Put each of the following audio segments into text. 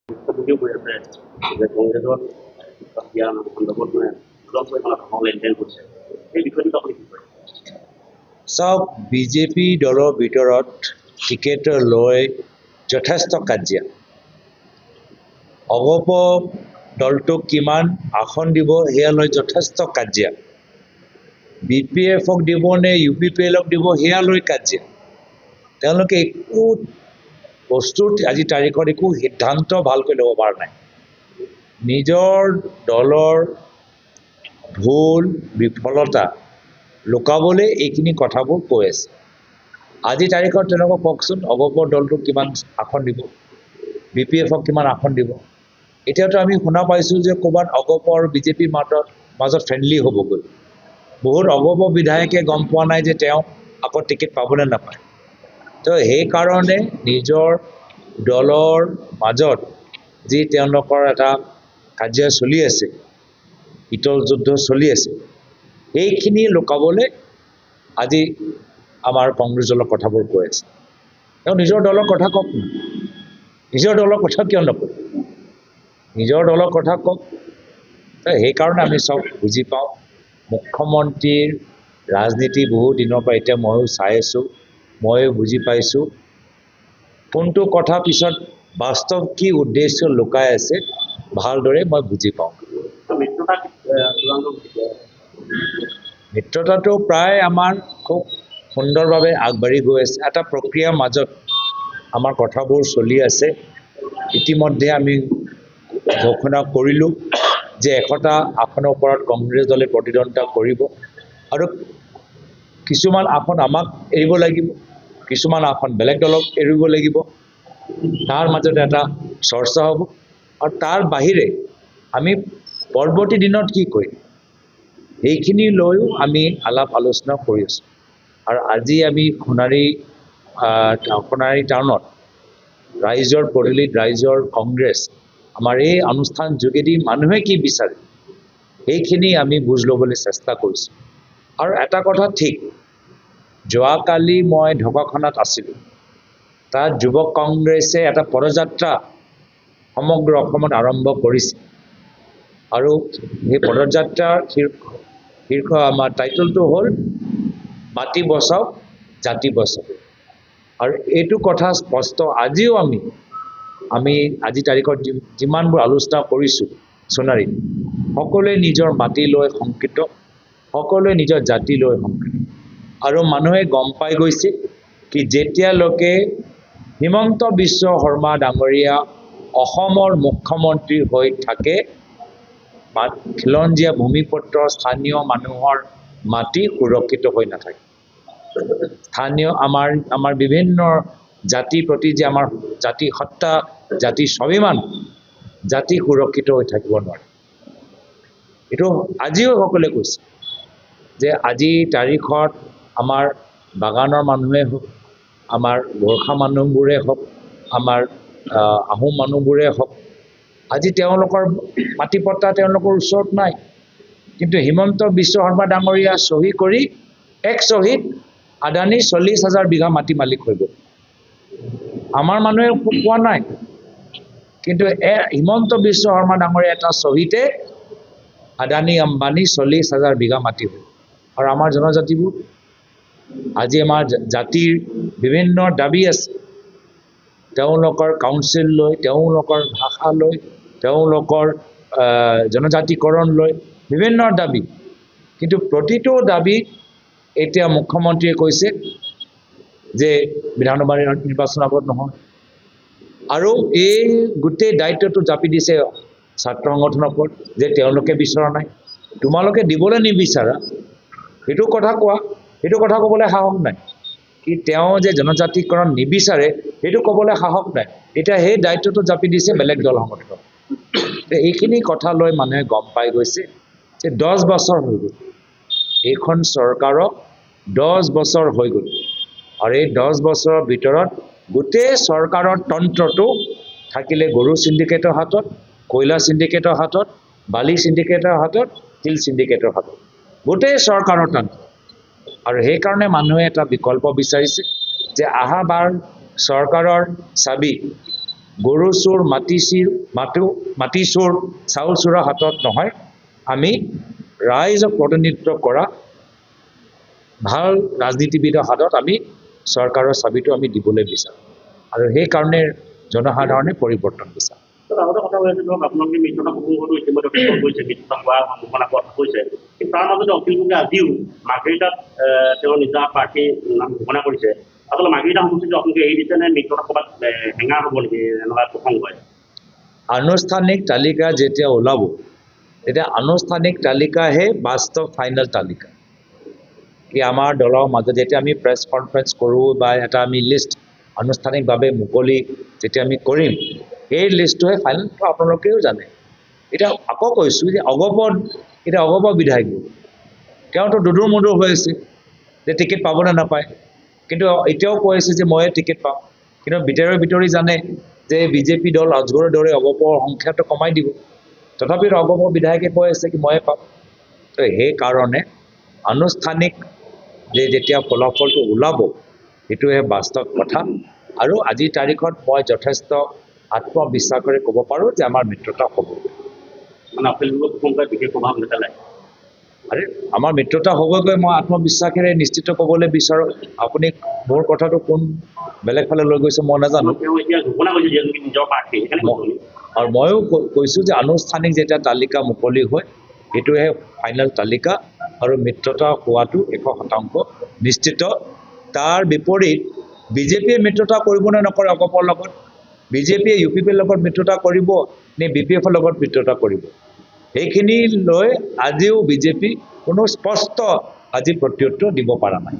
ভুক্তভোগীও হৈ আছে যে কংগ্ৰেছৰ শিক্ষক দিয়া সন্দৰ্ভত সুলভ পৰিমাণত ধন লেনদেন কৰিছে এই বিষয়টোত আপুনি কি কয়? চাওক, বিজেপি দলৰ ভিতৰত টিকেট লৈ যথেষ্ট কাজিয়া। অগপ দলটোক কিমান আসন দিব সেয়া লৈ যথেষ্ট কাজিয়া। BPF-ক দিব নে UPPL-ক দিব সেয়া লৈ কাজিয়া। তেওঁলোকে একো বস্তুৰ আজি তাৰিখত একো সিদ্ধান্ত ভালকৈ ল'ব পৰা নাই। নিজৰ দলৰ ভুল বিফলতা লুকাবলৈ এইখিনি কথাবোৰ কৈ আছে। আজি তাৰিখত তেওঁলোকক কওকচোন, অগপৰ দলটোক কিমান আসন দিব, BPF-ক কিমান আসন দিব। এতিয়াতো আমি শুনা পাইছোঁ যে ক'ৰবাত অগপ আৰু বিজেপিৰ মাজত ফ্ৰেণ্ডলি হ'বগৈ। বহুত অগপ বিধায়কে গম পোৱা নাই যে তেওঁ আকৌ টিকেট পাবলৈ নাপায়। তো সেইকাৰণে নিজৰ দলৰ মাজত যি তেওঁলোকৰ এটা কাজিয়া চলি আছে, শীতল যুদ্ধ চলি আছে, সেইখিনি লুকাবলৈ আজি আমাৰ কংগ্ৰেছ দলৰ কথাবোৰ কৈ আছে। তেওঁ নিজৰ দলৰ কথা কওক, নিজৰ দলৰ কথা কিয় নকয়? নিজৰ দলৰ কথা কওক। সেইকাৰণে আমি চব বুজি পাওঁ, মুখ্যমন্ত্ৰীৰ ৰাজনীতি বহু দিনৰ পৰা এতিয়া ময়ো চাই আছোঁ, ময়ো বুজি পাইছোঁ কোনটো কথা পিছত বাস্তৱ কি উদ্দেশ্য লুকাই আছে ভালদৰে মই বুজি পাওঁ। মিত্ৰতাটো প্ৰায় আমাৰ খুব সুন্দৰভাৱে আগবাঢ়ি গৈ আছে। এটা প্ৰক্ৰিয়াৰ মাজত আমাৰ কথাবোৰ চলি আছে। ইতিমধ্যে আমি ঘোষণা কৰিলোঁ যে 100টা আসনৰ ওপৰত কংগ্ৰেছ দলে প্ৰতিদ্বন্দ্বিতা কৰিব আৰু কিছুমান আসন আমাক এৰিব লাগিব, কিছুমান আসন বেলেগ দলক এৰিব লাগিব। তাৰ মাজতে এটা চৰ্চা হ'ব আৰু তাৰ বাহিৰে আমি পৰৱৰ্তী দিনত কি কৰিম এইখিনি লৈও আমি আলাপ আলোচনা কৰি আছোঁ। আৰু আজি আমি সোণাৰী টাউনত ৰাইজৰ পদূলিত ৰাইজৰ কংগ্ৰেছ আমাৰ এই অনুষ্ঠান যোগেদি মানুহে কি বিচাৰে সেইখিনি আমি বুজ ল'বলৈ চেষ্টা কৰিছোঁ। আৰু এটা কথা ঠিক, যোৱাকালি মই ঢকুৱাখানাত আছিলোঁ। তাত যুৱ কংগ্ৰেছে এটা পদযাত্ৰা সমগ্ৰ অসমত আৰম্ভ কৰিছে আৰু সেই পদযাত্ৰাৰ শীৰ্ষ আমাৰ টাইটলটো হ'ল মাটি বচাওক জাতি বচাওক। আৰু এইটো কথা স্পষ্ট, আজিও আমি আজি তাৰিখত যিমানবোৰ আলোচনা কৰিছোঁ সোণাৰীত, সকলোৱে নিজৰ মাটি লৈ শংকিত, সকলোৱে নিজৰ জাতি লৈ শংকিত। আৰু মানুহে গম পাই গৈছে কি যেতিয়ালৈকে হিমন্ত বিশ্ব শৰ্মা ডাঙৰীয়া অসমৰ মুখ্যমন্ত্ৰী হৈ থাকে, খিলঞ্জীয়া ভূমিপুত্ৰ স্থানীয় মানুহৰ মাটি সুৰক্ষিত হৈ নাথাকে। স্থানীয় আমাৰ বিভিন্ন জাতিৰ প্ৰতি যে আমাৰ জাতি সত্তা, জাতি স্বাভিমান, জাতি সুৰক্ষিত হৈ থাকিব নোৱাৰে। এইটো আজিও সকলোৱে কৈছে যে আজি তাৰিখত আমাৰ বাগানৰ মানুহে হওক, আমাৰ গোৰ্খা মানুহবোৰে হওক, আমাৰ আহোম মানুহবোৰে হওক, আজি তেওঁলোকৰ মাটি পট্টা তেওঁলোকৰ ওচৰত নাই। কিন্তু হিমন্ত বিশ্ব শৰ্মা ডাঙৰীয়া চহী কৰি এক চহীত আদানী 40,000 বিঘা মাটি মালিক হৈ গ'ল। আমাৰ মানুহে পোৱা নাই, কিন্তু হিমন্ত বিশ্ব শৰ্মা ডাঙৰীয়া এটা চহীতে আদানী আম্বানী 40,000 বিঘা মাটি হ'ল। আৰু আমাৰ জনজাতিবোৰ আজি আমাৰ জাতিৰ বিভিন্ন দাবী আছে, তেওঁলোকৰ কাউন্সিল লৈ, তেওঁলোকৰ ভাষা লৈ, তেওঁলোকৰ জনজাতিকৰণ লৈ বিভিন্ন দাবী। কিন্তু প্ৰতিটো দাবী এতিয়া মুখ্যমন্ত্ৰীয়ে কৈছে যে বিধানসভা নিৰ্বাচনৰ আগত নহয়। আৰু এই গোটেই দায়িত্বটো জাপি দিছে ছাত্ৰ সংগঠনৰ ওপৰত যে তেওঁলোকে বিচৰা নাই। তোমালোকে দিবলৈ নিবিচাৰা সেইটো কথা কোৱা, সেইটো কথা ক'বলৈ সাহস নাই। কি তেওঁ যে জনজাতিকৰণ নিবিচাৰে সেইটো ক'বলৈ সাহস নাই। এতিয়া সেই দায়িত্বটো জাপি দিছে বেলেগ দল সংগঠনক। এইখিনি কথা লৈ মানুহে গম পাই গৈছে যে 10 বছৰ হৈ গ'ল, এইখন চৰকাৰক 10 বছৰ হৈ গ'ল। আৰু এই 10 বছৰৰ ভিতৰত গোটেই চৰকাৰৰ তন্ত্ৰটো থাকিলে গৰু চিণ্ডিকেটৰ হাতত, কয়লা চিণ্ডিকেটৰ হাতত, বালি চিণ্ডিকেটৰ হাতত, শিল চিণ্ডিকেটৰ হাতত, গোটেই চৰকাৰৰ তন্ত্ৰ। আৰু সেইকাৰণে মানুহে এটা বিকল্প বিচাৰিছে যে আহাবাৰ চৰকাৰৰ চাবি গৰু চোৰ মাটি চোৰ চাউল চোৰৰ হাতত নহয়, আমি ৰাইজক প্ৰতিনিধিত্ব কৰা ভাল ৰাজনীতিবিদৰ হাতত আমি চৰকাৰৰ চাবিটো আমি দিবলৈ বিচাৰোঁ, আৰু সেইকাৰণে জনসাধাৰণে পৰিৱৰ্তন বিচাৰে। আগতে কথা হৈ আছে ধৰক আপোনালোকে মিত্ৰতা প্ৰসংগটো ইতিমধ্যে উত্থাপন কৰিছে, মিত্ৰতা হোৱাৰ সম্ভাৱনা কথা কৈছে, কিন্তু তাৰ মাজতে অখিল গগৈয়ে আজিও মাৰ্ঘেৰিটাত তেওঁ নিজা প্ৰাৰ্থী নাম ঘোষণা কৰিছে। আচলতে মাৰ্ঘেৰিটা সমষ্টিটো আপোনালোকে এৰি দিছে নে মিত্ৰতা ক'ৰবাত হেঙাৰ হ'ব নেকি এনেকুৱা প্ৰসংগ হয়? আনুষ্ঠানিক তালিকা যেতিয়া ওলাব তেতিয়া আনুষ্ঠানিক তালিকাহে বাস্তৱ ফাইনেল তালিকা। কি আমাৰ দলৰ মাজত যেতিয়া আমি প্ৰেছ কনফাৰেঞ্চ কৰোঁ বা এটা আমি লিষ্ট আনুষ্ঠানিকভাৱে মুকলি যেতিয়া আমি কৰিম, সেই লিষ্টটোহে ফাইনেল, আপোনালোকেও জানে। এতিয়া আকৌ কৈছোঁ যে অগপ বিধায়ক তেওঁতো দুদূৰ মুদূৰ হৈ আছে যে টিকেট পাব নে নাপায়, কিন্তু এতিয়াও কৈ আছে যে ময়ে টিকেট পাম, কিন্তু ভিতৰি জানে যে বিজেপি দল আজগৰৰ দৰে অগপৰ সংখ্যাটো কমাই দিব, তথাপিও অগপ বিধায়কে কৈ আছে কি ময়ে পাম। তো সেইকাৰণে আনুষ্ঠানিক যেতিয়া ফলাফলটো ওলাব সেইটোহে বাস্তৱ কথা, আৰু আজিৰ তাৰিখত মই যথেষ্ট আত্মবিশ্বাসেৰে ক'ব পাৰোঁ যে আমাৰ মিত্ৰতা হ'ব। মানে অখিল গগৈ প্ৰসংগই বিশেষ প্ৰভাৱ নেপেলায়। আমাৰ মিত্ৰতা হ'বগৈ, মই আত্মবিশ্বাসেৰে নিশ্চিত ক'বলৈ বিচাৰোঁ। আপুনি মোৰ কথাটো কোন বেলেগ ফালে লৈ গৈছে মই নাজানো, তেওঁ এতিয়া ঘোষণা কৰিছে যিহেতু নিজৰ প্ৰাৰ্থী, আৰু ময়ো কৈছোঁ যে আনুষ্ঠানিক যেতিয়া তালিকা মুকলি হয় সেইটোহে ফাইনেল তালিকা, আৰু মিত্ৰতা হোৱাটো 100% নিশ্চিত। তাৰ বিপৰীত বিজেপিয়ে মিত্ৰতা কৰিব নে নকৰে অগপৰ লগত, বিজেপিয়ে UPPৰ লগত মিত্ৰতা কৰিব নে BPFৰ লগত মিত্ৰতা কৰিব, সেইখিনি লৈ আজিও বিজেপি কোনো স্পষ্ট আজি প্ৰত্যুত্তৰ দিব পৰা নাই।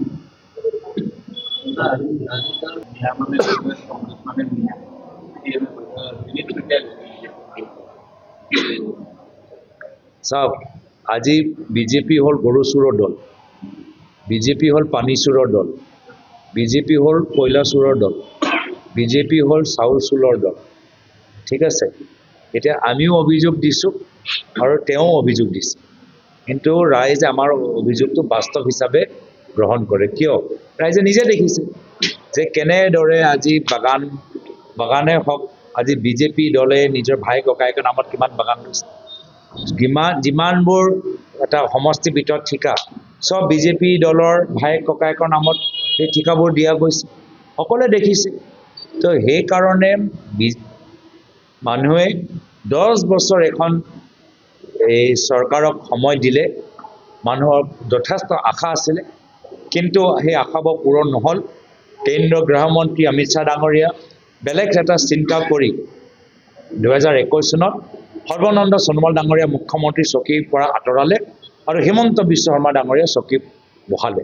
চাওক, আজি বিজেপি হ'ল গৰু চোৰৰ দল, বিজেপি হ'ল পানী চোৰৰ দল, বিজেপি হ'ল কয়লা চোৰৰ দল, বিজেপি হ'ল চাউল চোৰৰ দল, ঠিক আছে। এতিয়া আমিও অভিযোগ দিছোঁ আৰু তেওঁ অভিযোগ দিছে, কিন্তু ৰাইজে আমাৰ অভিযোগটো বাস্তৱ হিচাপে গ্ৰহণ কৰে। কিয়? ৰাইজে নিজে দেখিছে যে কেনেদৰে আজি বাগানে হওক, আজি বিজেপি দলে নিজৰ ভাই ককায়েকৰ নামত কিমান বাগান লৈছে, যিমানবোৰ এটা সমষ্টিৰ ভিতৰত ঠিকা চব বিজেপি দলৰ ভাই ককায়েকৰ নামত সেই ঠিকাবোৰ দিয়া গৈছে, সকলোৱে দেখিছে। তো সেইকাৰণে মানুহে 10 বছৰ এখন এই চৰকাৰক সময় দিলে মানুহৰ যথেষ্ট আশা আছিলে, কিন্তু সেই আশাবোৰ পূৰণ নহ'ল। কেন্দ্ৰীয় গৃহমন্ত্ৰী অমিত শ্বাহ ডাঙৰীয়া বেলেগ এটা চিন্তা কৰি 2021 চনত সৰ্বানন্দ সোণোৱাল ডাঙৰীয়া মুখ্যমন্ত্ৰী চকীৰ পৰা আঁতৰালে আৰু হিমন্ত বিশ্ব শৰ্মা ডাঙৰীয়া চকী বহালে,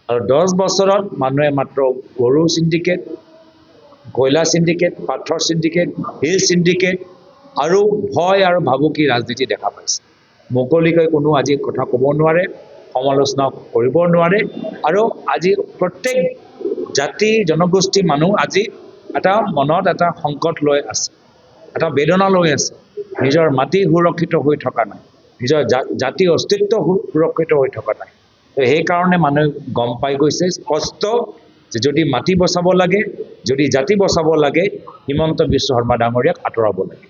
আৰু 10 বছৰত মানুহে মাত্ৰ গৰু চিণ্ডিকেট, কয়লা চিণ্ডিকেট, পাথৰ চিণ্ডিকেট, শিল চিণ্ডিকেট আৰু ভয় আৰু ভাবুকি ৰাজনীতি দেখা পাইছে। মুকলিকৈ কোনো আজি কথা ক'ব নোৱাৰে, সমালোচনা কৰিব নোৱাৰে, আৰু আজি প্ৰত্যেক জাতি জনগোষ্ঠী মানুহ আজি এটা মনত এটা সংকট লৈ আছে, এটা বেদনা লৈ আছে। নিজৰ মাটি সুৰক্ষিত হৈ থকা নাই, নিজৰ জাতিৰ অস্তিত্ব সুৰক্ষিত হৈ থকা নাই। তো সেইকাৰণে মানুহে গম পাই গৈছে স্পষ্ট যে যদি মাটি বচাব লাগে, যদি জাতি বচাব লাগে, হিমন্ত বিশ্ব শৰ্মা ডাঙৰীয়াক আঁতৰাব লাগে।